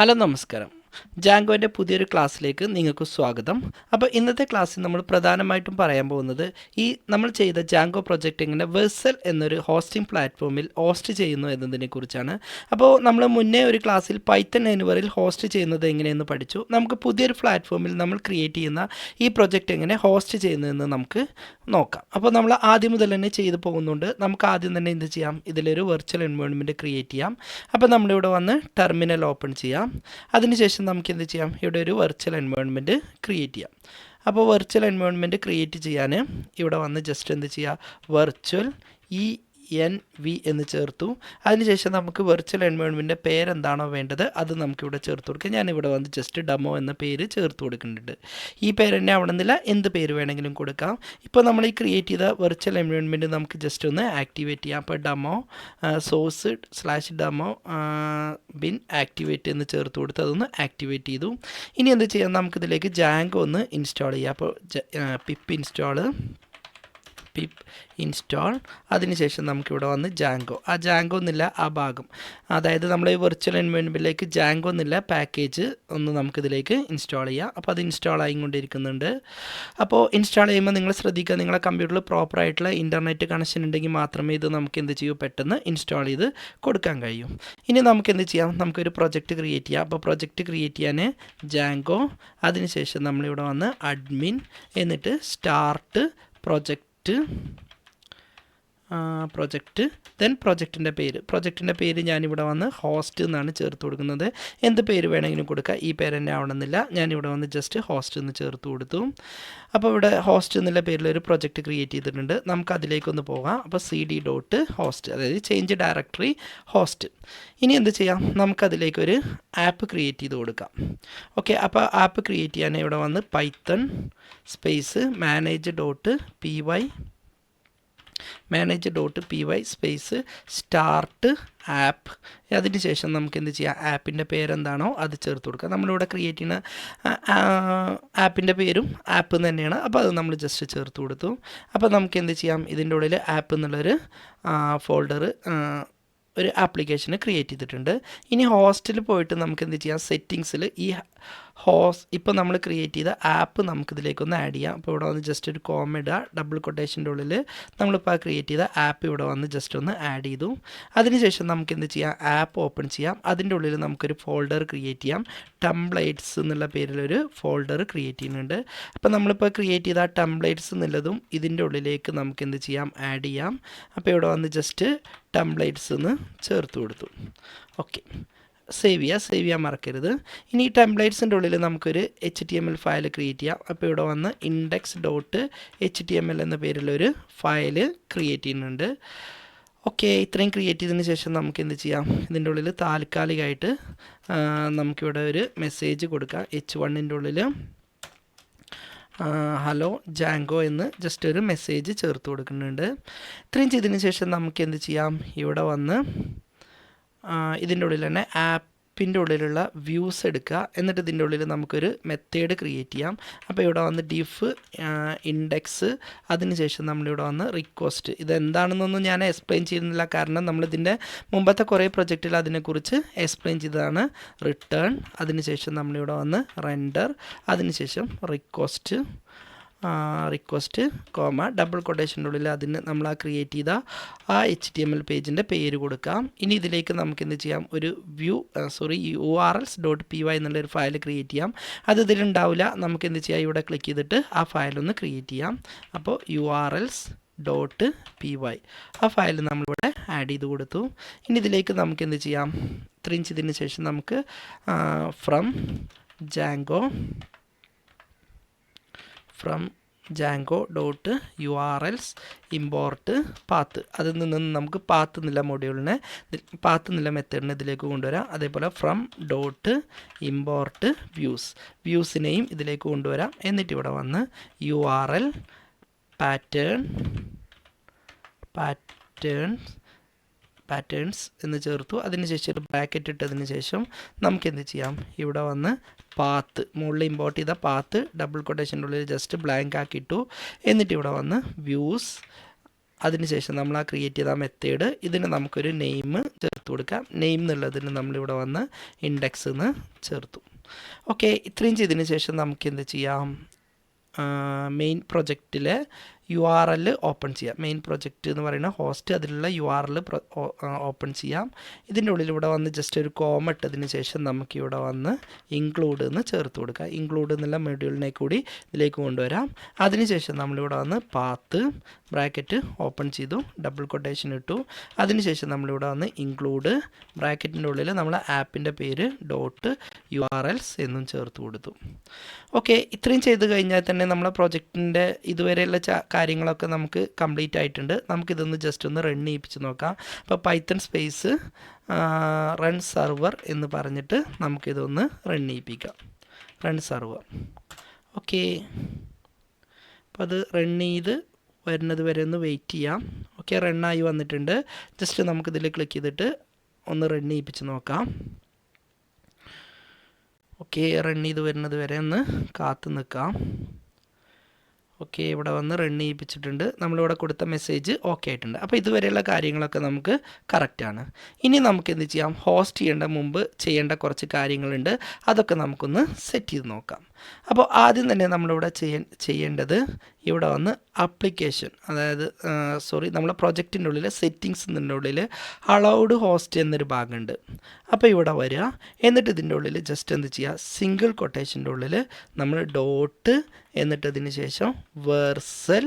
Hello നമസ്കാരം. ജാങ്കോൻ്റെ പുതിയൊരു ക്ലാസ്സിലേക്ക് നിങ്ങൾക്ക് സ്വാഗതം. അപ്പോൾ ഇന്നത്തെ ക്ലാസ്സിൽ നമ്മൾ പ്രധാനമായിട്ടും പറയാൻ പോകുന്നത് നമ്മൾ ചെയ്ത ജാങ്കോ പ്രൊജക്റ്റ് എങ്ങനെ വെർസൽ എന്നൊരു ഹോസ്റ്റിംഗ് പ്ലാറ്റ്ഫോമിൽ ഹോസ്റ്റ് ചെയ്യുന്നു എന്നതിനെക്കുറിച്ചാണ്. അപ്പോൾ നമ്മൾ മുന്നേ ഒരു ക്ലാസ്സിൽ പൈത്തൺ എനിവറിൽ ഹോസ്റ്റ് ചെയ്യുന്നത് എങ്ങനെയെന്ന് പഠിച്ചു. നമുക്ക് പുതിയൊരു പ്ലാറ്റ്ഫോമിൽ നമ്മൾ ക്രിയേറ്റ് ചെയ്യുന്ന ഈ പ്രൊജക്റ്റ് എങ്ങനെ ഹോസ്റ്റ് ചെയ്യുന്നതെന്ന് നമുക്ക് നോക്കാം. അപ്പോൾ നമ്മൾ ആദ്യം മുതൽ തന്നെ ചെയ്തു പോകുന്നുണ്ട്. നമുക്ക് ആദ്യം തന്നെ എന്ത് ചെയ്യാം, ഇതിലൊരു വെർച്വൽ എൻവയോൺമെൻറ്റ് ക്രിയേറ്റ് ചെയ്യാം. അപ്പോൾ നമ്മളിവിടെ വന്ന് ടെർമിനൽ ഓപ്പൺ ചെയ്യാം. അതിനുശേഷം നമുക്ക് എന്ത് ചെയ്യാം, ഇവിടെ ഒരു വെർച്വൽ എൻവയോൺമെൻറ്റ് ക്രിയേറ്റ് ചെയ്യാം. അപ്പോൾ വെർച്വൽ എൻവയോൺമെൻറ്റ് ക്രിയേറ്റ് ചെയ്യാൻ ഇവിടെ വന്ന് ജസ്റ്റ് എന്ത് ചെയ്യുക, വെർച്വൽ ENV എന്ന് ചേർത്തു. അതിനുശേഷം നമുക്ക് വെർച്വൽ എൻവയോൺമെൻറ്റിൻ്റെ പേരെന്താണോ വേണ്ടത് അത് നമുക്കിവിടെ ചേർത്ത് കൊടുക്കാം. ഞാനിവിടെ വന്ന് ജസ്റ്റ് ഡെമോ എന്ന പേര് ചേർത്ത് കൊടുക്കുന്നുണ്ട്. ഈ പേര് തന്നെ ആവണമെന്നില്ല, എന്ത് പേര് വേണമെങ്കിലും കൊടുക്കാം. ഇപ്പോൾ നമ്മൾ ഈ ക്രിയേറ്റ് ചെയ്ത വെർച്വൽ എൻവയോൺമെൻറ്റ് നമുക്ക് ജസ്റ്റ് ഒന്ന് ആക്ടിവേറ്റ് ചെയ്യാം. അപ്പോൾ ഡെമോ source/demo bin ആക്ടിവേറ്റ് എന്ന് ചേർത്ത് കൊടുത്ത് അതൊന്ന് ആക്ടിവേറ്റ് ചെയ്തു. ഇനി എന്ത് ചെയ്യാം, നമുക്കിതിലേക്ക് ജാങ്കോ ഒന്ന് ഇൻസ്റ്റാൾ ചെയ്യാം. അപ്പോൾ പിപ്പ് ഇൻസ്റ്റാൾ. അതിനുശേഷം നമുക്കിവിടെ വന്ന് ജാങ്കോ എന്നില്ല ആ ഭാഗം, അതായത് നമ്മൾ ഈ വെർച്വൽ എൻവയോൺമെൻറ്റിലേക്ക് ജാങ്കോ എന്നില്ല പാക്കേജ് ഒന്ന് നമുക്കിതിലേക്ക് ഇൻസ്റ്റാൾ ചെയ്യാം. അപ്പോൾ അത് ഇൻസ്റ്റാൾ ആയിക്കൊണ്ടിരിക്കുന്നുണ്ട്. അപ്പോൾ ഇൻസ്റ്റാൾ ചെയ്യുമ്പോൾ നിങ്ങൾ ശ്രദ്ധിക്കുക, നിങ്ങളെ കമ്പ്യൂട്ടറിൽ പ്രോപ്പറായിട്ടുള്ള ഇൻ്റർനെറ്റ് കണക്ഷൻ ഉണ്ടെങ്കിൽ മാത്രമേ ഇത് നമുക്ക് എന്ത് ചെയ്യൂ, പെട്ടെന്ന് ഇൻസ്റ്റാൾ ചെയ്ത് കൊടുക്കാൻ കഴിയും. ഇനി നമുക്ക് എന്ത് ചെയ്യാം, നമുക്കൊരു പ്രൊജക്റ്റ് ക്രിയേറ്റ് ചെയ്യാം. അപ്പോൾ പ്രൊജക്റ്റ് ക്രിയേറ്റ് ചെയ്യാൻ ജാങ്കോ, അതിനുശേഷം നമ്മളിവിടെ വന്ന് അഡ്മിൻ, എന്നിട്ട് സ്റ്റാർട്ട് പ്രൊജക്റ്റ് ദെൻ പ്രൊജക്റ്റിൻ്റെ പേര് ഞാനിവിടെ വന്ന് ഹോസ്റ്റ് എന്നാണ് ചേർത്ത് കൊടുക്കുന്നത്. എന്ത് പേര് വേണമെങ്കിലും കൊടുക്കുക, ഈ പേര് തന്നെ ആവണമെന്നില്ല. ഞാനിവിടെ വന്ന് ജസ്റ്റ് ഹോസ്റ്റ് എന്ന് ചേർത്ത് കൊടുത്തു. അപ്പോൾ ഇവിടെ ഹോസ്റ്റ് എന്നുള്ള പേരിലൊരു പ്രൊജക്റ്റ് ക്രിയേറ്റ് ചെയ്തിട്ടുണ്ട്. നമുക്ക് അതിലേക്കൊന്ന് പോകാം. അപ്പോൾ cd.host, അതായത് ചേഞ്ച് ഡയറക്ടറി ഹോസ്റ്റ്. ഇനി എന്ത് ചെയ്യാം, നമുക്കതിലേക്കൊരു ആപ്പ് ക്രിയേറ്റ് ചെയ്ത് കൊടുക്കാം. ഓക്കെ, അപ്പോൾ ആപ്പ് ക്രിയേറ്റ് ചെയ്യാൻ ഇവിടെ വന്ന് Python manage.py space start app. അതിന് ശേഷം നമുക്ക് എന്ത് ചെയ്യാം, ആപ്പിൻ്റെ പേരെന്താണോ അത് ചേർത്ത് കൊടുക്കുക. നമ്മളിവിടെ ക്രിയേറ്റ് ചെയ്യുന്ന ആപ്പിൻ്റെ പേരും ആപ്പ് തന്നെയാണ്. അപ്പോൾ അത് നമ്മൾ ജസ്റ്റ് ചേർത്ത് കൊടുത്തു. അപ്പോൾ നമുക്ക് എന്ത് ചെയ്യാം, ഇതിൻ്റെ ഉള്ളിൽ ആപ്പ് എന്നുള്ളൊരു ഫോൾഡർ, ഒരു ആപ്ലിക്കേഷന് ക്രിയേറ്റ് ചെയ്തിട്ടുണ്ട്. ഇനി ഹോസ്റ്റിൽ പോയിട്ട് നമുക്ക് എന്ത് ചെയ്യാം, സെറ്റിങ്സിൽ ഈ ഇപ്പോൾ നമ്മൾ ക്രിയേറ്റ് ചെയ്ത ആപ്പ് നമുക്കിതിലേക്കൊന്ന് ആഡ് ചെയ്യാം. അപ്പോൾ ഇവിടെ വന്ന് ജസ്റ്റ് ഒരു കോമ ഇടുക, ഡബിൾ കൊട്ടേഷൻ്റെ ഉള്ളിൽ നമ്മളിപ്പോൾ ക്രിയേറ്റ് ചെയ്ത ആപ്പ് ഇവിടെ വന്ന് ജസ്റ്റ് ഒന്ന് ആഡ് ചെയ്തു. അതിനുശേഷം നമുക്ക് എന്ത് ചെയ്യാം, ആപ്പ് ഓപ്പൺ ചെയ്യാം. അതിൻ്റെ ഉള്ളിൽ നമുക്കൊരു ഫോൾഡർ ക്രിയേറ്റ് ചെയ്യാം. ടെംപ്ലേറ്റ്സ് എന്നുള്ള പേരിലൊരു ഫോൾഡർ ക്രിയേറ്റ് ചെയ്യുന്നുണ്ട്. അപ്പോൾ നമ്മളിപ്പോൾ ക്രിയേറ്റ് ചെയ്ത ടെംപ്ലേറ്റ്സ് എന്നുള്ളതും ഇതിൻ്റെ ഉള്ളിലേക്ക് നമുക്ക് എന്ത് ചെയ്യാം, ആഡ് ചെയ്യാം. അപ്പോൾ ഇവിടെ വന്ന് ജസ്റ്റ് ടെംപ്ലേറ്റ്സ് എന്ന് ചേർത്ത് കൊടുത്തു. ഓക്കെ, സേവ് ചെയ്യാൻ മറക്കരുത്. ഇനി ടെംപ്ലേറ്റ്സിൻ്റെ ഉള്ളിൽ നമുക്കൊരു HTML ഫയൽ ക്രിയേറ്റ് ചെയ്യാം. അപ്പോൾ ഇവിടെ വന്ന് index.html എന്ന പേരിലൊരു ഫയൽ ക്രിയേറ്റ് ചെയ്യുന്നുണ്ട്. ഓക്കെ, ഇത്രയും ക്രിയേറ്റ് ചെയ്തതിന് ശേഷം നമുക്ക് എന്ത് ചെയ്യാം, ഇതിൻ്റെ ഉള്ളിൽ താൽക്കാലികമായിട്ട് നമുക്കിവിടെ ഒരു മെസ്സേജ് കൊടുക്കാം. H1ൻ്റെ ഉള്ളിൽ ഹലോ ജാങ്കോ എന്ന് ജസ്റ്റ് ഒരു മെസ്സേജ് ചേർത്ത് കൊടുക്കുന്നുണ്ട്. ഇത്രയും ചെയ്തതിന് ശേഷം നമുക്ക് എന്ത് ചെയ്യാം, ഇവിടെ വന്ന് ഇതിൻ്റെ ഉള്ളിൽ തന്നെ ആപ്പിൻ്റെ ഉള്ളിലുള്ള വ്യൂസ് എടുക്കുക. എന്നിട്ട് ഇതിൻ്റെ ഉള്ളിൽ നമുക്കൊരു മെത്തേഡ് ക്രിയേറ്റ് ചെയ്യാം. അപ്പോൾ ഇവിടെ വന്ന് ഡിഫ് ഇൻഡെക്സ്, അതിനുശേഷം നമ്മളിവിടെ വന്ന് റിക്വസ്റ്റ്. ഇതെന്താണെന്നൊന്നും ഞാൻ എക്സ്പ്ലെയിൻ ചെയ്യുന്നില്ല, കാരണം നമ്മളിതിൻ്റെ മുമ്പത്തെ കുറേ പ്രൊജക്റ്റിൽ അതിനെക്കുറിച്ച് എക്സ്പ്ലെയിൻ ചെയ്തതാണ്. റിട്ടേൺ, അതിനുശേഷം നമ്മളിവിടെ വന്ന് റെൻഡർ, അതിനുശേഷം റിക്വസ്റ്റ് കോമ ഡബിൾ കൊട്ടേഷൻ്റെ ഉള്ളിൽ അതിന് നമ്മൾ ക്രിയേറ്റ് ചെയ്ത HTML പേജിൻ്റെ പേര് കൊടുക്കാം. ഇനി ഇതിലേക്ക് നമുക്ക് എന്ത് ചെയ്യാം, ഒരു urls.py എന്നുള്ളൊരു ഫയൽ ക്രിയേറ്റ് ചെയ്യാം. അത് ഇതിലുണ്ടാവില്ല. നമുക്ക് എന്ത് ചെയ്യാം, ഇവിടെ ക്ലിക്ക് ചെയ്തിട്ട് ആ ഫയലൊന്ന് ക്രിയേറ്റ് ചെയ്യാം. അപ്പോൾ urls.py ആ ഫയൽ നമ്മളിവിടെ ആഡ് ചെയ്ത് കൊടുത്തു. ഇനി ഇതിലേക്ക് നമുക്ക് എന്ത് ചെയ്യാം, ഇത്രയും ചെയ്തതിന് ശേഷം നമുക്ക് ഫ്രം Django.urls import path, അതിൽ നിന്ന് നമുക്ക് പാത്ത് എന്നുള്ള മൊഡ്യൂളിനെ, പാത്ത് എന്നുള്ള മെത്തേഡിനെ ഇതിലേക്ക് കൊണ്ടുവരാം. അതേപോലെ ഫ്രം import വ്യൂസിനെയും ഇതിലേക്ക് കൊണ്ടുവരാം. എന്നിട്ട് ഇവിടെ വന്ന് URL പാറ്റേൺസ് എന്ന് ചേർത്തു. അതിനുശേഷം ബ്രാക്കറ്റ് ഇട്ടതിന് ശേഷം നമുക്ക് എന്ത് ചെയ്യാം, ഇവിടെ വന്ന് പാത്ത്, മുകളിൽ ഇമ്പോർട്ട് ചെയ്ത പാത്ത് ഡബിൾ കൊട്ടേഷൻ്റെ ഉള്ളിൽ ജസ്റ്റ് ബ്ലാങ്ക് ആക്കിയിട്ടു. എന്നിട്ട് ഇവിടെ വന്ന് വ്യൂസ്, അതിനുശേഷം നമ്മൾ ക്രിയേറ്റ് ചെയ്ത മെത്തേഡ്, ഇതിന് നമുക്കൊരു നെയിം ചേർത്ത് ചേർത്ത് കൊടുക്കാം. നെയിം എന്നുള്ളതിന് നമ്മളിവിടെ വന്ന് ഇൻഡെക്സ് എന്ന് ചേർത്തു. ഓക്കെ, ഇത്രയും ചെയ്തതിന് ശേഷം നമുക്ക് എന്ത് ചെയ്യാം, മെയിൻ പ്രൊജക്റ്റിലെ URL ഓപ്പൺ ചെയ്യാം. മെയിൻ പ്രൊജക്റ്റ് എന്ന് പറയുന്ന ഹോസ്റ്റ്, അതിലുള്ള URL ഓപ്പൺ ചെയ്യാം. ഇതിൻ്റെ ഉള്ളിൽ ഇവിടെ വന്ന് ജസ്റ്റ് ഒരു കോമ ഇട്ടതിന് ശേഷം നമുക്കിവിടെ വന്ന് ഇൻക്ലൂഡ് എന്ന് ചേർത്ത് കൊടുക്കാം. ഇൻക്ലൂഡ് എന്നുള്ള മൊഡ്യൂളിനെ കൂടി ഇതിലേക്ക് കൊണ്ടുവരാം. അതിനുശേഷം നമ്മളിവിടെ വന്ന് പാത്ത് ബ്രാക്കറ്റ് ഓപ്പൺ ചെയ്തു, ഡബിൾ കൊട്ടേഷൻ ഇട്ടു. അതിനുശേഷം നമ്മളിവിടെ വന്ന് ഇൻക്ലൂഡ് ബ്രാക്കറ്റിൻ്റെ ഉള്ളിൽ നമ്മൾ ആപ്പിൻ്റെ പേര് .urls എന്നും ചേർത്ത് കൊടുത്തു. ഓക്കെ, ഇത്രയും ചെയ്ത് കഴിഞ്ഞാൽ തന്നെ നമ്മളെ പ്രൊജക്റ്റിൻ്റെ ഇതുവരെയുള്ള കാര്യങ്ങളൊക്കെ നമുക്ക് കംപ്ലീറ്റ് ആയിട്ടുണ്ട്. നമുക്കിതൊന്ന് ജസ്റ്റ് ഒന്ന് റൺ ചെയ്യിപ്പിച്ച് നോക്കാം. അപ്പോൾ പൈത്തൺ സ്പേസ് റൺ സെർവർ എന്ന് പറഞ്ഞിട്ട് നമുക്കിതൊന്ന് റൺ ചെയ്യിപ്പിക്കാം. Run server. ഓക്കെ, അപ്പോൾ അത് റൺ ചെയ്ത് വരുന്നത് വരെ ഒന്ന് വെയിറ്റ് ചെയ്യാം. ഓക്കെ, റണ്ണായി വന്നിട്ടുണ്ട്. ജസ്റ്റ് നമുക്കിതിൽ ക്ലിക്ക് ചെയ്തിട്ട് ഒന്ന് റൺ ചെയ്യിപ്പിച്ച് നോക്കാം. ഓക്കെ, റൺ ചെയ്ത് വരുന്നത് വരെ ഒന്ന് കാത്തു നിൽക്കാം. ഓക്കെ, ഇവിടെ വന്ന് റൺ ചെയ്യിപ്പിച്ചിട്ടുണ്ട്. നമ്മളിവിടെ കൊടുത്ത മെസ്സേജ് ഓക്കെ ആയിട്ടുണ്ട്. അപ്പോൾ ഇതുവരെയുള്ള കാര്യങ്ങളൊക്കെ നമുക്ക് കറക്റ്റാണ്. ഇനി നമുക്ക് എന്ത് ചെയ്യാം, ഹോസ്റ്റ് ചെയ്യേണ്ട മുമ്പ് ചെയ്യേണ്ട കുറച്ച് കാര്യങ്ങളുണ്ട്. അതൊക്കെ നമുക്കൊന്ന് സെറ്റ് ചെയ്ത് നോക്കാം. അപ്പോൾ ആദ്യം തന്നെ നമ്മളിവിടെ ചെയ്യേണ്ടത് ഇവിടെ വന്ന് ആപ്ലിക്കേഷൻ, അതായത് നമ്മളെ പ്രൊജക്റ്റിൻ്റെ ഉള്ളിൽ സെറ്റിങ്സിൻ്റെ ഉള്ളിൽ അലൗഡ് ഹോസ്റ്റ് എന്നൊരു ഭാഗമുണ്ട്. അപ്പോൾ ഇവിടെ വരിക, എന്നിട്ട് ഇതിൻ്റെ ഉള്ളിൽ ജസ്റ്റ് എന്ത് ചെയ്യുക, സിംഗിൾ കൊട്ടേഷൻ്റെ ഉള്ളിൽ നമ്മൾ ഡോട്ട്, എന്നിട്ട് അതിന് ശേഷം വെർസൽ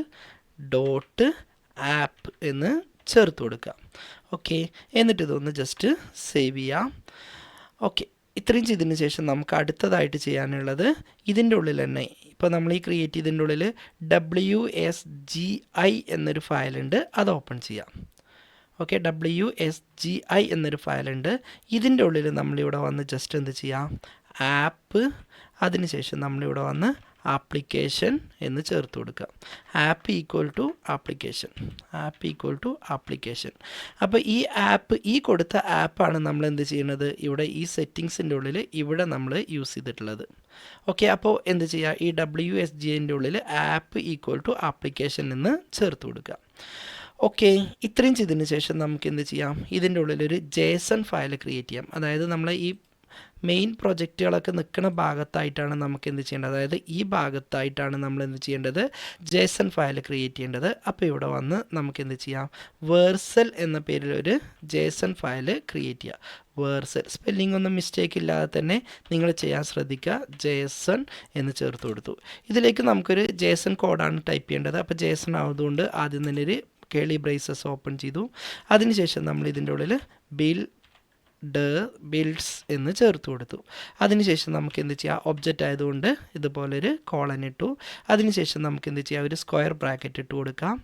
.ആപ്പ് എന്ന് ചേർത്ത് കൊടുക്കുക. ഓക്കെ, എന്നിട്ട് ഇതൊന്ന് ജസ്റ്റ് സേവ് ചെയ്യാം. ഓക്കെ, ഇത്രയും ചെയ്തതിന് ശേഷം നമുക്ക് അടുത്തതായിട്ട് ചെയ്യാനുള്ളത് ഇതിൻ്റെ ഉള്ളിൽ തന്നെ, ഇപ്പോൾ നമ്മൾ ഈ ക്രിയേറ്റ് ചെയ്തതിൻ്റെ ഉള്ളിൽ WSGI എന്നൊരു ഫയലുണ്ട്, അത് ഓപ്പൺ ചെയ്യാം. ഓക്കെ, WSGI എന്നൊരു ഫയലുണ്ട്. ഇതിൻ്റെ ഉള്ളിൽ നമ്മളിവിടെ വന്ന് ജസ്റ്റ് എന്ത് ചെയ്യാം, ആപ്പ്, അതിനുശേഷം നമ്മളിവിടെ വന്ന് ആപ്ലിക്കേഷൻ എന്ന് ചേർത്ത് കൊടുക്കുക. App equal to application, app equal to application. അപ്പോൾ ഈ ആപ്പ്, ഈ കൊടുത്ത ആപ്പാണ് നമ്മൾ എന്ത് ചെയ്യുന്നത്, ഇവിടെ ഈ സെറ്റിങ്സിൻ്റെ ഉള്ളിൽ ഇവിടെ നമ്മൾ യൂസ് ചെയ്തിട്ടുള്ളത്. ഓക്കെ, അപ്പോൾ എന്ത് ചെയ്യുക, ഈ WSGIൻ്റെ ഉള്ളിൽ ആപ്പ് ഈക്വൽ ടു ആപ്ലിക്കേഷൻ എന്ന് ചേർത്ത് കൊടുക്കുക. ഓക്കെ, ഇത്രയും ചെയ്തതിന് ശേഷം നമുക്ക് എന്ത് ചെയ്യാം, ഇതിൻ്റെ ഉള്ളിലൊരു JSON ഫയൽ ക്രിയേറ്റ് ചെയ്യാം. അതായത് നമ്മൾ ഈ മെയിൻ പ്രൊജക്റ്റുകളൊക്കെ നിൽക്കുന്ന ഭാഗത്തായിട്ടാണ് നമുക്ക് എന്ത് ചെയ്യേണ്ടത്, അതായത് ഈ ഭാഗത്തായിട്ടാണ് നമ്മൾ എന്ത് ചെയ്യേണ്ടത്, JSON ഫയൽ ക്രിയേറ്റ് ചെയ്യേണ്ടത്. അപ്പോൾ ഇവിടെ വന്ന് നമുക്ക് എന്ത് ചെയ്യാം, വേർസൽ എന്ന പേരിലൊരു JSON ഫയൽ ക്രിയേറ്റ് ചെയ്യുക. വേർസൽ, സ്പെല്ലിംഗ് ഒന്നും മിസ്റ്റേക്ക് ഇല്ലാതെ തന്നെ നിങ്ങൾ ചെയ്യാൻ ശ്രദ്ധിക്കുക. JSON എന്ന് ചേർത്ത് കൊടുത്തു. ഇതിലേക്ക് നമുക്കൊരു JSON കോഡാണ് ടൈപ്പ് ചെയ്യേണ്ടത്. അപ്പോൾ JSON ആയതുകൊണ്ട് ആദ്യം തന്നെ ഒരു കേളി ബ്രേസസ് ഓപ്പൺ ചെയ്തു. അതിനുശേഷം നമ്മൾ ഇതിൻ്റെ ഉള്ളിൽ ബിൽഡ്സ് എന്ന് ചേർത്ത് കൊടുത്തു. അതിനുശേഷം നമുക്ക് എന്ത് ചെയ്യാം, ഒബ്ജക്റ്റ് ആയതുകൊണ്ട് ഇതുപോലൊരു കോളൻ ഇട്ടു. അതിനുശേഷം നമുക്ക് എന്ത് ചെയ്യാം, ഒരു സ്ക്വയർ ബ്രാക്കറ്റ് ഇട്ട് കൊടുക്കാം.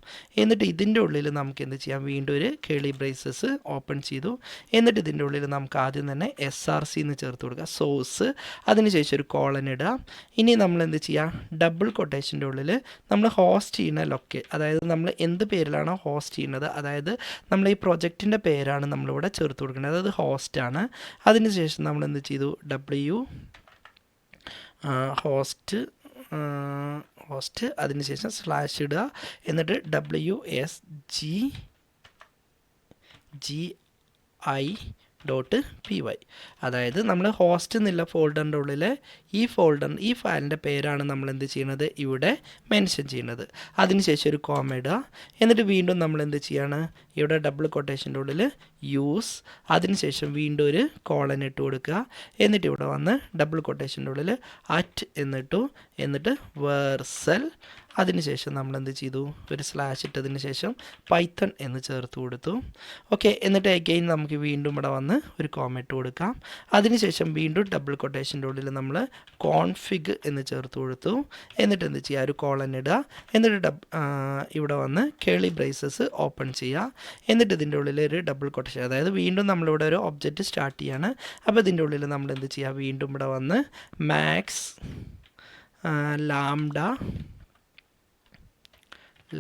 എന്നിട്ട് ഇതിൻ്റെ ഉള്ളിൽ നമുക്ക് എന്ത് ചെയ്യാം, വീണ്ടും ഒരു കേളി ബ്രേസസ് ഓപ്പൺ ചെയ്തു. എന്നിട്ട് ഇതിൻ്റെ ഉള്ളിൽ നമുക്ക് ആദ്യം തന്നെ SRC എന്ന് ചേർത്ത് കൊടുക്കുക, സോഴ്സ്. അതിനുശേഷം ഒരു കോളൻ ഇടുക. ഇനി നമ്മൾ എന്ത് ചെയ്യുക, ഡബിൾ കൊട്ടേഷൻ്റെ ഉള്ളിൽ നമ്മൾ ഹോസ്റ്റ് ചെയ്യുന്ന അതായത് നമ്മൾ എന്ത് പേരിലാണോ ഹോസ്റ്റ് ചെയ്യുന്നത്, അതായത് നമ്മൾ ഈ പ്രൊജക്റ്റിൻ്റെ പേരാണ് നമ്മളിവിടെ ചേർത്ത് കൊടുക്കേണ്ടത്, അതായത് ഹോസ്റ്റ് ആണ്. അതിനുശേഷം നമ്മൾ എന്ത് ചെയ്തു, ഹോസ്റ്റ് അതിനുശേഷം സ്ലാഷ് ഇടുക. എന്നിട്ട് WSGI.py, അതായത് നമ്മൾ ഹോസ്റ്റ് എന്നുള്ള ഫോൾഡറിൻ്റെ ഉള്ളിൽ ഈ ഫയലിൻ്റെ പേരാണ് നമ്മൾ എന്ത് ചെയ്യുന്നത്, ഇവിടെ മെൻഷൻ ചെയ്യുന്നത്. അതിനുശേഷം ഒരു കോമ ഇടുക. എന്നിട്ട് വീണ്ടും നമ്മൾ എന്ത് ചെയ്യാണ്, ഇവിടെ ഡബിൾ കൊട്ടേഷൻ്റെ ഉള്ളിൽ യൂസ്, അതിനുശേഷം വീണ്ടും ഒരു കോളൻ ഇട്ട് കൊടുക്കുക. എന്നിട്ട് ഇവിടെ വന്ന് ഡബിൾ കൊട്ടേഷൻ്റെ ഉള്ളിൽ അറ്റ് എന്നിട്ടു. എന്നിട്ട് വേർസൽ, അതിനുശേഷം നമ്മൾ എന്ത് ചെയ്തു, ഒരു സ്ലാഷ് ഇട്ടതിന് ശേഷം പൈത്തൺ എന്ന് ചേർത്ത് കൊടുത്തു. ഓക്കെ, എന്നിട്ട് അഗെയിൻ നമുക്ക് വീണ്ടും ഇവിടെ വന്ന് ഒരു കോമ ഇട്ട് കൊടുക്കാം. അതിനുശേഷം വീണ്ടും ഡബിൾ കൊട്ടേഷൻ്റെ ഉള്ളിൽ നമ്മൾ കോൺഫിഗ് എന്ന് ചേർത്ത് കൊടുത്തു. എന്നിട്ട് എന്ത് ചെയ്യുക, ഒരു കോളൻ ഇടുക. എന്നിട്ട് ഇവിടെ വന്ന് കേളി ബ്രേസസ് ഓപ്പൺ ചെയ്യുക. എന്നിട്ട് ഇതിൻ്റെ ഉള്ളിൽ ഒരു ഡബിൾ കൊട്ടേഷൻ, അതായത് വീണ്ടും നമ്മളിവിടെ ഒരു ഒബ്ജക്റ്റ് സ്റ്റാർട്ട് ചെയ്യാണ്. അപ്പോൾ ഇതിൻ്റെ ഉള്ളിൽ നമ്മൾ എന്ത് ചെയ്യുക, വീണ്ടും ഇവിടെ വന്ന് മാക്സ്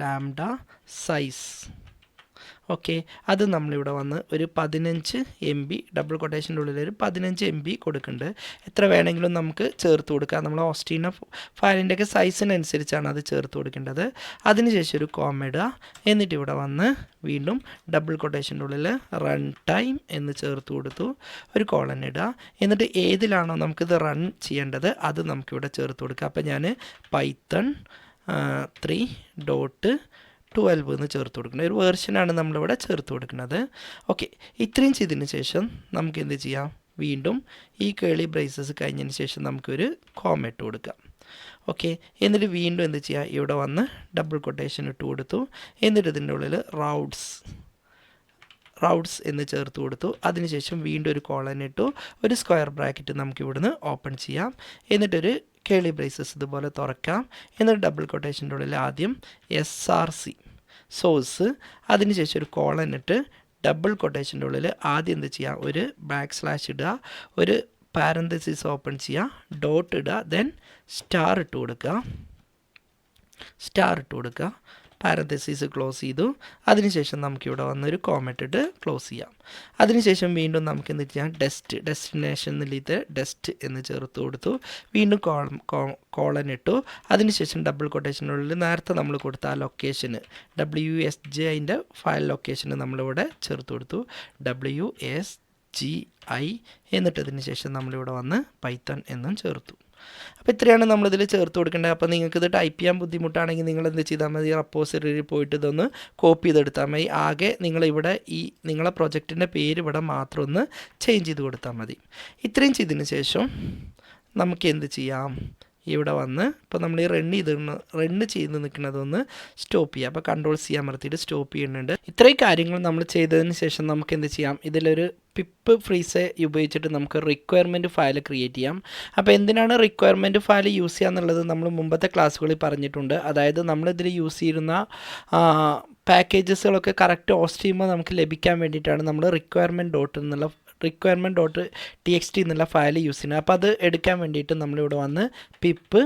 ലാംഡ സൈസ് ഓക്കെ, അത് നമ്മളിവിടെ വന്ന് ഒരു 15 MB ഡബിൾ കൊട്ടേഷൻ്റെ ഉള്ളിൽ ഒരു 15 MB കൊടുക്കുന്നുണ്ട്. എത്ര വേണമെങ്കിലും നമുക്ക് ചേർത്ത് കൊടുക്കാം. നമ്മൾ ഓസ്റ്റിന ഫയലിൻ്റെയൊക്കെ സൈസിനനുസരിച്ചാണ് അത് ചേർത്ത് കൊടുക്കേണ്ടത്. അതിനുശേഷം ഒരു കോമ ഇടുക. എന്നിട്ട് ഇവിടെ വന്ന് വീണ്ടും ഡബിൾ കൊട്ടേഷൻ്റെ ഉള്ളിൽ റൺ ടൈം എന്ന് ചേർത്ത് കൊടുത്തു, ഒരു കോളൻ ഇടുക. എന്നിട്ട് ഏതിലാണോ നമുക്കിത് റൺ ചെയ്യേണ്ടത് അത് നമുക്കിവിടെ ചേർത്ത് കൊടുക്കുക. അപ്പോൾ ഞാൻ പൈത്തൺ 3.12 എന്ന് ചേർത്ത് കൊടുക്കുന്നത്, ഒരു വേർഷനാണ് നമ്മളിവിടെ ചേർത്ത് കൊടുക്കുന്നത്. ഓക്കെ, ഇത്രയും ചെയ്തതിന് ശേഷം നമുക്ക് എന്ത് ചെയ്യാം, വീണ്ടും ഈ കേളി ബ്രേസസ് കഴിഞ്ഞതിന് ശേഷം നമുക്കൊരു കോമ ഇട്ട് കൊടുക്കാം. ഓക്കെ, എന്നിട്ട് വീണ്ടും എന്ത് ചെയ്യുക, ഇവിടെ വന്ന് ഡബിൾ കൊട്ടേഷൻ ഇട്ട് കൊടുത്തു. എന്നിട്ട് ഇതിൻ്റെ ഉള്ളിൽ റൗട്ട്സ് എന്ന് ചേർത്ത് കൊടുത്തു. അതിനുശേഷം വീണ്ടും ഒരു കോളൻ ഇട്ടു, ഒരു സ്ക്വയർ ബ്രാക്കറ്റ് നമുക്ക് ഇവിടുന്ന് ഓപ്പൺ ചെയ്യാം. എന്നിട്ടൊരു കേളി ബ്രേസസ് ഇതുപോലെ തുറക്കാം. എന്നിട്ട് ഡബിൾ കൊട്ടേഷൻ്റെ ഉള്ളിൽ ആദ്യം SRC സോഴ്സ്, അതിനുശേഷം ഒരു കോളൻ ഇട്ട് ഡബിൾ കൊട്ടേഷൻ്റെ ഉള്ളിൽ ആദ്യം എന്ത് ചെയ്യുക, ഒരു / ഇടുക, ഒരു പാരന്തസിസ് ഓപ്പൺ ചെയ്യുക, ഡോട്ട് ഇടുക, ദെൻ സ്റ്റാർ ഇട്ട് കൊടുക്കുക, പാരന്തസിസ് ക്ലോസ് ചെയ്തു. അതിനുശേഷം നമുക്കിവിടെ വന്നൊരു കോമറ്റിട്ട് ക്ലോസ് ചെയ്യാം. അതിനുശേഷം വീണ്ടും നമുക്ക് എന്ത് ചെയ്യാം, ഡെസ്റ്റിനേഷൻ എന്നിട്ട് ഡെസ്റ്റ് എന്ന് ചേർത്ത് കൊടുത്തു. വീണ്ടും കോളൻ ഇട്ടു. അതിനുശേഷം ഡബിൾ കൊട്ടേഷനുള്ളിൽ നേരത്തെ നമ്മൾ കൊടുത്ത ആ ലൊക്കേഷന് WSGI അതിൻ്റെ ഫയൽ ലൊക്കേഷന് നമ്മളിവിടെ ചേർത്ത് കൊടുത്തു, WSGI. എന്നിട്ടതിന് ശേഷം നമ്മളിവിടെ വന്ന് പൈത്തൺ എന്നും ചേർത്തു. അപ്പോൾ ഇത്രയാണ് നമ്മളിതിൽ ചേർത്ത് കൊടുക്കേണ്ടത്. അപ്പോൾ നിങ്ങൾക്കിത് ടൈപ്പ് ചെയ്യാൻ ബുദ്ധിമുട്ടാണെങ്കിൽ നിങ്ങൾ എന്ത് ചെയ്താൽ മതി, റെപ്പോസിറ്ററിയിൽ പോയിട്ട് ഇതൊന്ന് കോപ്പി ചെയ്തെടുത്താൽ മതി. ആകെ നിങ്ങളിവിടെ നിങ്ങളെ പ്രൊജക്റ്റിൻ്റെ പേര് ഇവിടെ മാത്രം ഒന്ന് ചേഞ്ച് ചെയ്ത് കൊടുത്താൽ മതി. ഇത്രയും ചെയ്തതിന് ശേഷം നമുക്ക് എന്ത് ചെയ്യാം, ഇവിടെ വന്ന് ഇപ്പോൾ നമ്മൾ ഈ റണ്ണ് ചെയ്ത് നിൽക്കുന്നതൊന്ന് സ്റ്റോപ്പ് ചെയ്യുക. അപ്പോൾ CTRL-C അമർത്തിയിട്ട് സ്റ്റോപ്പ് ചെയ്യുന്നുണ്ട്. ഇത്രയും കാര്യങ്ങൾ നമ്മൾ ചെയ്തതിന് ശേഷം നമുക്ക് എന്ത് ചെയ്യാം, ഇതിലൊരു പിപ്പ് ഫ്രീസ് ഉപയോഗിച്ചിട്ട് നമുക്ക് റിക്വയർമെൻറ്റ് ഫയൽ ക്രിയേറ്റ് ചെയ്യാം. അപ്പോൾ എന്തിനാണ് റിക്വയർമെൻറ്റ് ഫയൽ യൂസ് ചെയ്യുക എന്നുള്ളത് നമ്മൾ മുമ്പത്തെ ക്ലാസ്സുകളിൽ പറഞ്ഞിട്ടുണ്ട്. അതായത് നമ്മളിതിൽ യൂസ് ചെയ്യുന്ന പാക്കേജസുകളൊക്കെ കറക്റ്റ് ഹോസ്റ്റ് ചെയ്യുമ്പോൾ നമുക്ക് ലഭിക്കാൻ വേണ്ടിയിട്ടാണ് നമ്മൾ requirement.txt എന്നുള്ള ഫയൽ യൂസ് ചെയ്യുന്നത്. അപ്പോൾ അത് എടുക്കാൻ വേണ്ടിയിട്ട് നമ്മളിവിടെ വന്ന് പിപ്പ്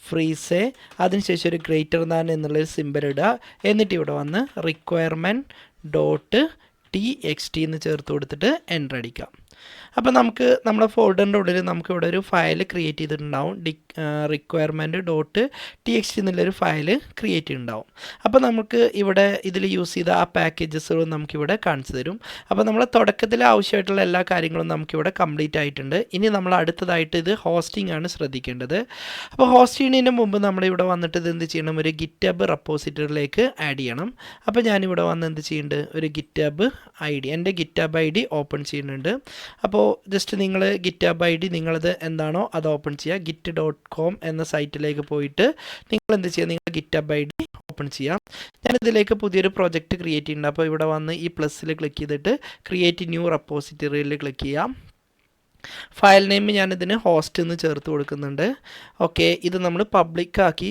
ഫ്രീസെ, അതിനുശേഷം ഒരു ഗ്രേറ്റർ ദാൻ എന്നുള്ളൊരു സിമ്പൽ ഇടുക. എന്നിട്ട് ഇവിടെ വന്ന് requirement.txt എന്ന് ചേർത്ത് കൊടുത്തിട്ട് എൻ്റർ അടിക്കാം. അപ്പോൾ നമുക്ക് നമ്മുടെ ഫോൾഡറിൻ്റെ ഉള്ളിൽ നമുക്കിവിടെ ഒരു ഫയൽ ക്രിയേറ്റ് ചെയ്തിട്ടുണ്ടാവും, requirement.txt എന്നുള്ളൊരു ഫയൽ ക്രിയേറ്റ് ചെയ്തിട്ടുണ്ടാവും. അപ്പോൾ നമുക്ക് ഇവിടെ ഇതിൽ യൂസ് ചെയ്ത ആ പാക്കേജസുകളും നമുക്കിവിടെ കാണിച്ചു തരും. അപ്പോൾ നമ്മൾ തുടക്കത്തിൽ ആവശ്യമായിട്ടുള്ള എല്ലാ കാര്യങ്ങളും നമുക്കിവിടെ കംപ്ലീറ്റ് ആയിട്ടുണ്ട്. ഇനി നമ്മൾ അടുത്തതായിട്ട് ഇത് ഹോസ്റ്റിംഗ് ആണ് ശ്രദ്ധിക്കേണ്ടത്. അപ്പോൾ ഹോസ്റ്റ് ചെയ്യുന്നതിന് മുമ്പ് നമ്മളിവിടെ വന്നിട്ട് ഇത് എന്ത് ചെയ്യണം, ഒരു ഗിറ്റബ് റെപ്പോസിറ്ററിയിലേക്ക് ആഡ് ചെയ്യണം. അപ്പോൾ ഞാനിവിടെ വന്ന് എന്ത് ചെയ്യുന്നുണ്ട്, ഒരു ഗിറ്റബ് ID, എൻ്റെ ഗിറ്റബ് ID ഓപ്പൺ ചെയ്യുന്നുണ്ട്. അപ്പോൾ ജസ്റ്റ് നിങ്ങൾ ഗിറ്റബ് ID നിങ്ങളത് എന്താണോ അത് ഓപ്പൺ ചെയ്യുക. git.com എന്ന സൈറ്റിലേക്ക് പോയിട്ട് നിങ്ങൾ എന്ത് ചെയ്യുക, നിങ്ങൾ ഗിറ്റബ് ID ഓപ്പൺ ചെയ്യാം. ഞാനിതിലേക്ക് പുതിയൊരു പ്രോജക്റ്റ് ക്രിയേറ്റ് ചെയ്യുന്നുണ്ട്. അപ്പോൾ ഇവിടെ വന്ന് ഈ പ്ലസ്സിൽ ക്ലിക്ക് ചെയ്തിട്ട് ക്രിയേറ്റ് ന്യൂ റെപ്പോസിറ്ററിയിൽ ക്ലിക്ക് ചെയ്യാം. ഫയൽ നെയിം ഞാനിതിന് ഹോസ്റ്റ് എന്ന് ചേർത്ത് കൊടുക്കുന്നുണ്ട്. ഓക്കെ, ഇത് നമ്മൾ പബ്ലിക്കാക്കി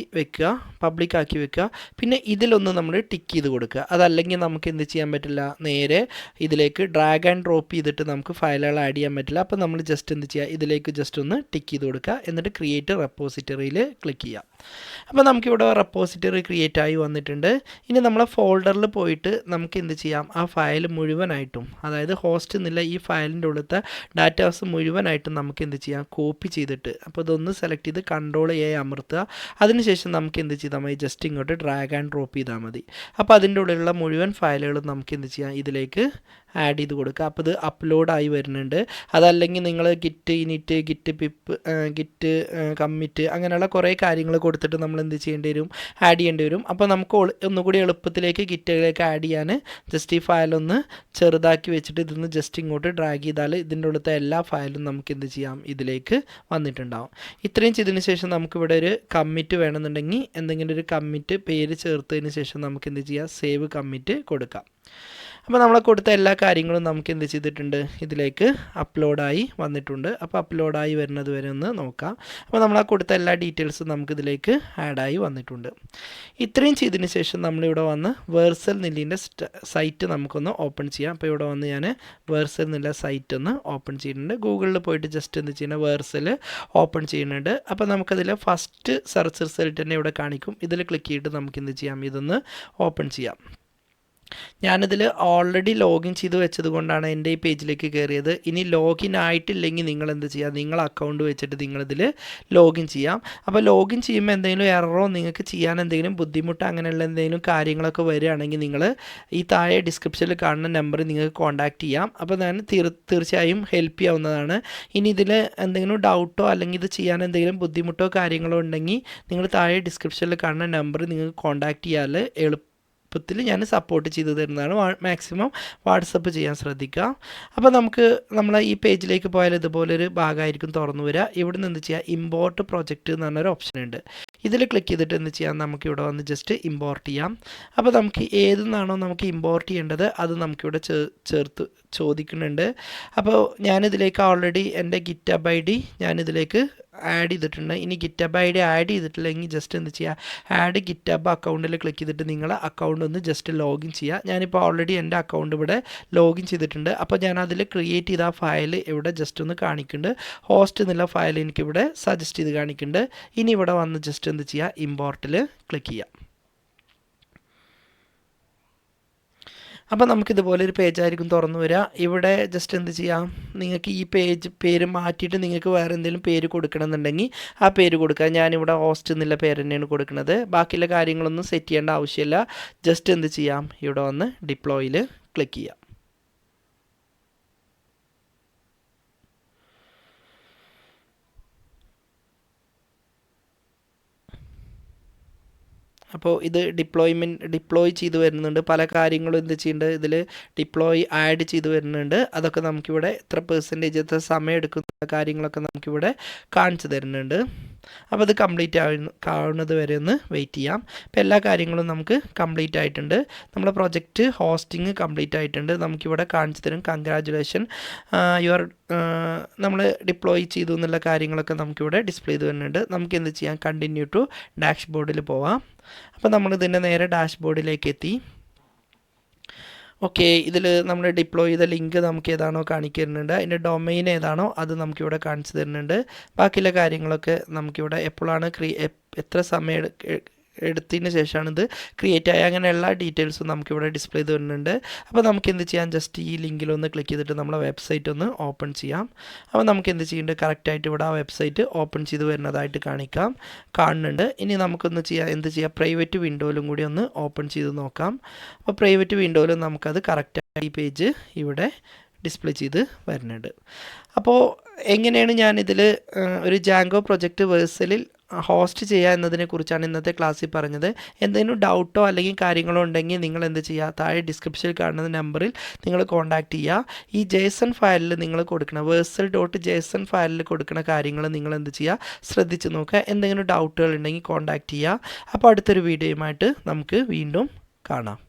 വെക്കുക. പിന്നെ ഇതിലൊന്ന് നമ്മൾ ടിക്ക് ചെയ്ത് കൊടുക്കുക. അതല്ലെങ്കിൽ നമുക്ക് എന്ത് ചെയ്യാൻ പറ്റില്ല, നേരെ ഇതിലേക്ക് ഡ്രാഗ് ആൻഡ് ഡ്രോപ്പ് ചെയ്തിട്ട് നമുക്ക് ഫയലുകൾ ആഡ് ചെയ്യാൻ പറ്റില്ല. അപ്പോൾ നമ്മൾ ജസ്റ്റ് എന്ത് ചെയ്യുക, ഇതിലേക്ക് ജസ്റ്റ് ഒന്ന് ടിക്ക് ചെയ്ത് കൊടുക്കുക. എന്നിട്ട് ക്രിയേറ്റ് റെപ്പോസിറ്ററിയിൽ ക്ലിക്ക് ചെയ്യാം. അപ്പോൾ നമുക്കിവിടെ റെപ്പോസിറ്ററി ക്രിയേറ്റ് ആയി വന്നിട്ടുണ്ട്. ഇനി നമ്മളെ ഫോൾഡറിൽ പോയിട്ട് നമുക്ക് എന്ത് ചെയ്യാം, ആ ഫയൽ മുഴുവനായിട്ടും, അതായത് ഹോസ്റ്റ് എന്നുള്ള ഈ ഫയലിൻ്റെ ഉള്ളത്തെ ഡാറ്റാസ് മുഴുവനായിട്ടും നമുക്ക് എന്ത് ചെയ്യാം, കോപ്പി ചെയ്തിട്ട്, അപ്പോൾ ഇതൊന്ന് സെലക്ട് ചെയ്ത് CTRL-A അമർത്തുക. അതിനുശേഷം നമുക്ക് എന്ത് ചെയ്താൽ മതി, ജസ്റ്റ് ഇങ്ങോട്ട് ഡ്രാഗ് ആൻഡ് ഡ്രോപ്പ് ചെയ്താൽ മതി. അപ്പോൾ അതിൻ്റെ ഉള്ളിലുള്ള മുഴുവൻ ഫയലുകളും നമുക്ക് എന്ത് ചെയ്യാം, ഇതിലേക്ക് ആഡ് ചെയ്ത് കൊടുക്കുക. അപ്പോൾ ഇത് അപ്ലോഡായി വരുന്നുണ്ട്. അതല്ലെങ്കിൽ നിങ്ങൾ git init, git pip, git commit അങ്ങനെയുള്ള കുറേ കാര്യങ്ങൾ കൊടുത്തിട്ട് നമ്മൾ എന്ത് ചെയ്യേണ്ടി വരും, ആഡ് ചെയ്യേണ്ടി വരും. അപ്പോൾ നമുക്ക് ഒന്നുകൂടി എളുപ്പത്തിലേക്ക് ഗിറ്റിലേക്ക് ആഡ് ചെയ്യാൻ ജസ്റ്റ് ഈ ഫയലൊന്ന് ചെറുതാക്കി വെച്ചിട്ട് ഇതൊന്ന് ജസ്റ്റ് ഇങ്ങോട്ട് ഡ്രാഗ് ചെയ്താൽ ഇതിൻ്റെ ഉള്ളത്തെ എല്ലാ ഫയലും നമുക്ക് എന്ത് ചെയ്യാം, ഇതിലേക്ക് വന്നിട്ടുണ്ടാവും. ഇത്രയും ചെയ്തതിന് ശേഷം നമുക്കിവിടെ ഒരു കമ്മിറ്റ് വേണമെന്നുണ്ടെങ്കിൽ എന്തെങ്കിലും ഒരു കമ്മിറ്റ് പേര് ചേർത്തതിന് ശേഷം നമുക്ക് എന്ത് ചെയ്യാം, സേവ് കമ്മിറ്റ് കൊടുക്കാം. അപ്പോൾ നമ്മൾ കൊടുത്ത എല്ലാ കാര്യങ്ങളും നമുക്ക് എന്ത് ചെയ്തിട്ടുണ്ട്, ഇതിലേക്ക് അപ്ലോഡായി വന്നിട്ടുണ്ട്. അപ്പോൾ അപ്ലോഡായി വരുന്നത് വരെ ഒന്ന് നോക്കാം. അപ്പോൾ നമ്മൾ ആ കൊടുത്ത എല്ലാ ഡീറ്റെയിൽസും നമുക്കിതിലേക്ക് ആഡായി വന്നിട്ടുണ്ട്. ഇത്രയും ചെയ്തതിന് ശേഷം നമ്മളിവിടെ വന്ന് വേർസൽ നില്ലിൻ്റെ സൈറ്റ് നമുക്കൊന്ന് ഓപ്പൺ ചെയ്യാം. അപ്പോൾ ഇവിടെ വന്ന് ഞാൻ വേർസൽ നില്ല സൈറ്റ് ഒന്ന് ഓപ്പൺ ചെയ്യുന്നുണ്ട്. ഗൂഗിളിൽ പോയിട്ട് ജസ്റ്റ് എന്ത് ചെയ്യുന്നത്, വേർസൽ ഓപ്പൺ ചെയ്യുന്നുണ്ട്. അപ്പോൾ നമുക്കതിൽ ഫസ്റ്റ് സെർച്ച് റിസൾട്ട് തന്നെ ഇവിടെ കാണിക്കും. ഇതിൽ ക്ലിക്ക് ചെയ്തിട്ട് നമുക്ക് എന്ത് ചെയ്യാം, ഇതൊന്ന് ഓപ്പൺ ചെയ്യാം. ഞാനിതിൽ ഓൾറെഡി ലോഗിൻ ചെയ്ത് വെച്ചത് കൊണ്ടാണ് എൻ്റെ ഈ പേജിലേക്ക് കയറിയത്. ഇനി ലോഗിൻ ആയിട്ടില്ലെങ്കിൽ നിങ്ങൾ എന്ത് ചെയ്യുക, നിങ്ങൾ അക്കൗണ്ട് വെച്ചിട്ട് നിങ്ങളിതിൽ ലോഗിൻ ചെയ്യാം. അപ്പോൾ ലോഗിൻ ചെയ്യുമ്പോൾ എന്തെങ്കിലും എററോ നിങ്ങൾക്ക് ചെയ്യാൻ എന്തെങ്കിലും ബുദ്ധിമുട്ടോ അങ്ങനെയുള്ള എന്തെങ്കിലും കാര്യങ്ങളൊക്കെ വരികയാണെങ്കിൽ നിങ്ങൾ ഈ താഴെ ഡിസ്ക്രിപ്ഷനിൽ കാണുന്ന നമ്പർ നിങ്ങൾക്ക് കോൺടാക്റ്റ് ചെയ്യാം. അപ്പോൾ ഞാൻ തീർച്ചയായും ഹെൽപ്പ് ചെയ്യാവുന്നതാണ്. ഇനി ഇതിൽ എന്തെങ്കിലും ഡൗട്ടോ അല്ലെങ്കിൽ ഇത് ചെയ്യാൻ എന്തെങ്കിലും ബുദ്ധിമുട്ടോ കാര്യങ്ങളോ ഉണ്ടെങ്കിൽ നിങ്ങൾ താഴെ ഡിസ്ക്രിപ്ഷനിൽ കാണുന്ന നമ്പർ നിങ്ങൾക്ക് കോൺടാക്റ്റ് ചെയ്യാൻ എളുപ്പത്തിൽ ഞാൻ സപ്പോർട്ട് ചെയ്തു തരുന്നതാണ്. മാക്സിമം വാട്സപ്പ് ചെയ്യാൻ ശ്രദ്ധിക്കുക. അപ്പോൾ നമുക്ക് നമ്മളെ ഈ പേജിലേക്ക് പോയാൽ ഇതുപോലൊരു ഭാഗമായിരിക്കും തുറന്നു വരിക. ഇവിടെ നിന്ന് എന്ത് ചെയ്യുക, ഇമ്പോർട്ട് പ്രൊജക്റ്റ് എന്ന് പറഞ്ഞൊരു ഓപ്ഷൻ ഉണ്ട്. ഇതിൽ ക്ലിക്ക് ചെയ്തിട്ട് എന്ത് ചെയ്യാം, നമുക്ക് ഇവിടെ വന്ന് ജസ്റ്റ് ഇമ്പോർട്ട് ചെയ്യാം. അപ്പോൾ നമുക്ക് ഏതെന്നാണോ നമുക്ക് ഇമ്പോർട്ട് ചെയ്യേണ്ടത് അത് നമുക്കിവിടെ ചേർത്ത് ചോദിക്കുന്നുണ്ട്. അപ്പോൾ ഞാനിതിലേക്ക് ഓൾറെഡി എൻ്റെ ഗിറ്റബ് ഐ ഡി ഞാനിതിലേക്ക് ആഡ് ചെയ്തിട്ടുണ്ട്. ഇനി ഗിറ്റബ് ഐ ഡി ആഡ് ചെയ്തിട്ടില്ലെങ്കിൽ ജസ്റ്റ് എന്ത് ചെയ്യുക, ആഡ് ഗിറ്റബ് അക്കൗണ്ടിൽ ക്ലിക്ക് ചെയ്തിട്ട് നിങ്ങൾ അക്കൗണ്ട് ഒന്ന് ജസ്റ്റ് ലോഗിൻ ചെയ്യുക. ഞാനിപ്പോൾ ഓൾറെഡി എൻ്റെ അക്കൗണ്ട് ഇവിടെ ലോഗിൻ ചെയ്തിട്ടുണ്ട്. അപ്പോൾ ഞാൻ അതിൽ ക്രിയേറ്റ് ചെയ്ത ആ ഫയൽ ഇവിടെ ജസ്റ്റ് ഒന്ന് കാണിക്കുന്നുണ്ട്. ഹോസ്റ്റ് എന്നുള്ള ഫയൽ എനിക്കിവിടെ സജസ്റ്റ് ചെയ്ത് കാണിക്കുന്നുണ്ട്. ഇനി ഇവിടെ വന്ന് ജസ്റ്റ് എന്ത് ചെയ്യുക, ഇമ്പോർട്ടിൽ ക്ലിക്ക് ചെയ്യുക. അപ്പോൾ നമുക്കിതുപോലെ ഒരു പേജായിരിക്കും തുറന്നു വരിക. ഇവിടെ ജസ്റ്റ് എന്ത് ചെയ്യാം, നിങ്ങൾക്ക് ഈ പേര് മാറ്റിയിട്ട് നിങ്ങൾക്ക് വേറെ എന്തെങ്കിലും പേര് കൊടുക്കണമെന്നുണ്ടെങ്കിൽ ആ പേര് കൊടുക്കുക. ഞാനിവിടെ ഹോസ്റ്റ് എന്നുള്ള പേര് തന്നെയാണ് കൊടുക്കുന്നത്. ബാക്കിയുള്ള കാര്യങ്ങളൊന്നും സെറ്റ് ചെയ്യേണ്ട ആവശ്യമില്ല. ജസ്റ്റ് എന്ത് ചെയ്യാം, ഇവിടെ വന്ന് ഡിപ്ലോയിൽ ക്ലിക്ക് ചെയ്യാം. അപ്പോൾ ഇത് ഡിപ്ലോയ് ചെയ്ത് വരുന്നുണ്ട്. പല കാര്യങ്ങളും എന്ത് ചെയ്യുന്നുണ്ട്, ഇതിൽ ഡിപ്ലോയ് ആഡ് ചെയ്ത് വരുന്നുണ്ട്. അതൊക്കെ നമുക്കിവിടെ എത്ര പെർസെൻറ്റേജ് എത്ര സമയം എടുക്കുന്ന കാര്യങ്ങളൊക്കെ നമുക്കിവിടെ കാണിച്ചു തരുന്നുണ്ട്. അപ്പോൾ അത് കംപ്ലീറ്റ് ആവുന്നത് വരെ ഒന്ന് വെയിറ്റ് ചെയ്യാം. അപ്പോൾ എല്ലാ കാര്യങ്ങളും നമുക്ക് കംപ്ലീറ്റ് ആയിട്ടുണ്ട്. നമ്മുടെ പ്രൊജക്റ്റ് ഹോസ്റ്റിംഗ് കംപ്ലീറ്റ് ആയിട്ടുണ്ട്. നമുക്കിവിടെ കാണിച്ചു തരും കൺഗ്രാജുലേഷൻ യുവർ നമ്മൾ ഡിപ്ലോയ് ചെയ്തു എന്നുള്ള കാര്യങ്ങളൊക്കെ നമുക്കിവിടെ ഡിസ്പ്ലേ ചെയ്ത് വരുന്നുണ്ട്. നമുക്ക് എന്ത് ചെയ്യാം, കണ്ടിന്യൂ ടു ഡാഷ്ബോർഡിൽ പോവാം. അപ്പോൾ നമ്മളിതിൻ്റെ നേരെ ഡാഷ്ബോർഡിലേക്ക് എത്തി. ഓക്കെ, ഇതിൽ നമ്മൾ ഡിപ്ലോയ് ചെയ്ത ലിങ്ക് നമുക്ക് ഏതാണോ കാണിക്കുന്നുണ്ട്, അതിൻ്റെ ഡൊമൈൻ ഏതാണോ അത് നമുക്കിവിടെ കാണിച്ചു തരുന്നുണ്ട്. ബാക്കിയുള്ള കാര്യങ്ങളൊക്കെ നമുക്കിവിടെ എപ്പോഴാണ് എത്ര സമയം എടുത്തതിന് ശേഷമാണ് ഇത് ക്രിയേറ്റ് ആയ അങ്ങനെയുള്ള ഡീറ്റെയിൽസും നമുക്കിവിടെ ഡിസ്പ്ലേ ചെയ്ത് വരുന്നുണ്ട്. അപ്പോൾ നമുക്ക് എന്ത് ചെയ്യാം, ജസ്റ്റ് ഈ ലിങ്കിലൊന്ന് ക്ലിക്ക് ചെയ്തിട്ട് നമ്മളെ വെബ്സൈറ്റ് ഒന്ന് ഓപ്പൺ ചെയ്യാം. അപ്പോൾ നമുക്ക് എന്ത് ചെയ്യുന്നുണ്ട്, കറക്റ്റായിട്ട് ഇവിടെ ആ വെബ്സൈറ്റ് ഓപ്പൺ ചെയ്ത് വരുന്നതായിട്ട് കാണുന്നുണ്ട്. ഇനി നമുക്കൊന്ന് എന്ത് ചെയ്യാം, പ്രൈവറ്റ് വിൻഡോയിലും കൂടി ഒന്ന് ഓപ്പൺ ചെയ്ത് നോക്കാം. അപ്പോൾ പ്രൈവറ്റ് വിൻഡോയിൽ നമുക്കത് കറക്റ്റായി ഈ പേജ് ഇവിടെ ഡിസ്പ്ലേ ചെയ്ത് വരുന്നുണ്ട്. അപ്പോൾ എങ്ങനെയാണ് ഞാനിതിൽ ഒരു ജാങ്കോ പ്രൊജക്റ്റ് വേഴ്സലിൽ ഹോസ്റ്റ് ചെയ്യുക എന്നതിനെക്കുറിച്ചാണ് ഇന്നത്തെ ക്ലാസ്സിൽ പറഞ്ഞത്. എന്തെങ്കിലും ഡൗട്ടോ അല്ലെങ്കിൽ കാര്യങ്ങളോ ഉണ്ടെങ്കിൽ നിങ്ങൾ എന്ത് ചെയ്യുക, താഴെ ഡിസ്ക്രിപ്ഷനിൽ കാണുന്ന നമ്പറിൽ നിങ്ങൾ കോൺടാക്റ്റ് ചെയ്യുക. ഈ JSON ഫയലിൽ നിങ്ങൾ കൊടുക്കണം, versal.json ഫയലിൽ കൊടുക്കുന്ന കാര്യങ്ങൾ നിങ്ങൾ എന്ത് ചെയ്യുക, ശ്രദ്ധിച്ച് നോക്കുക. എന്തെങ്കിലും ഡൗട്ടുകൾ ഉണ്ടെങ്കിൽ കോൺടാക്റ്റ് ചെയ്യുക. അപ്പോൾ അടുത്തൊരു വീഡിയോയുമായിട്ട് നമുക്ക് വീണ്ടും കാണാം.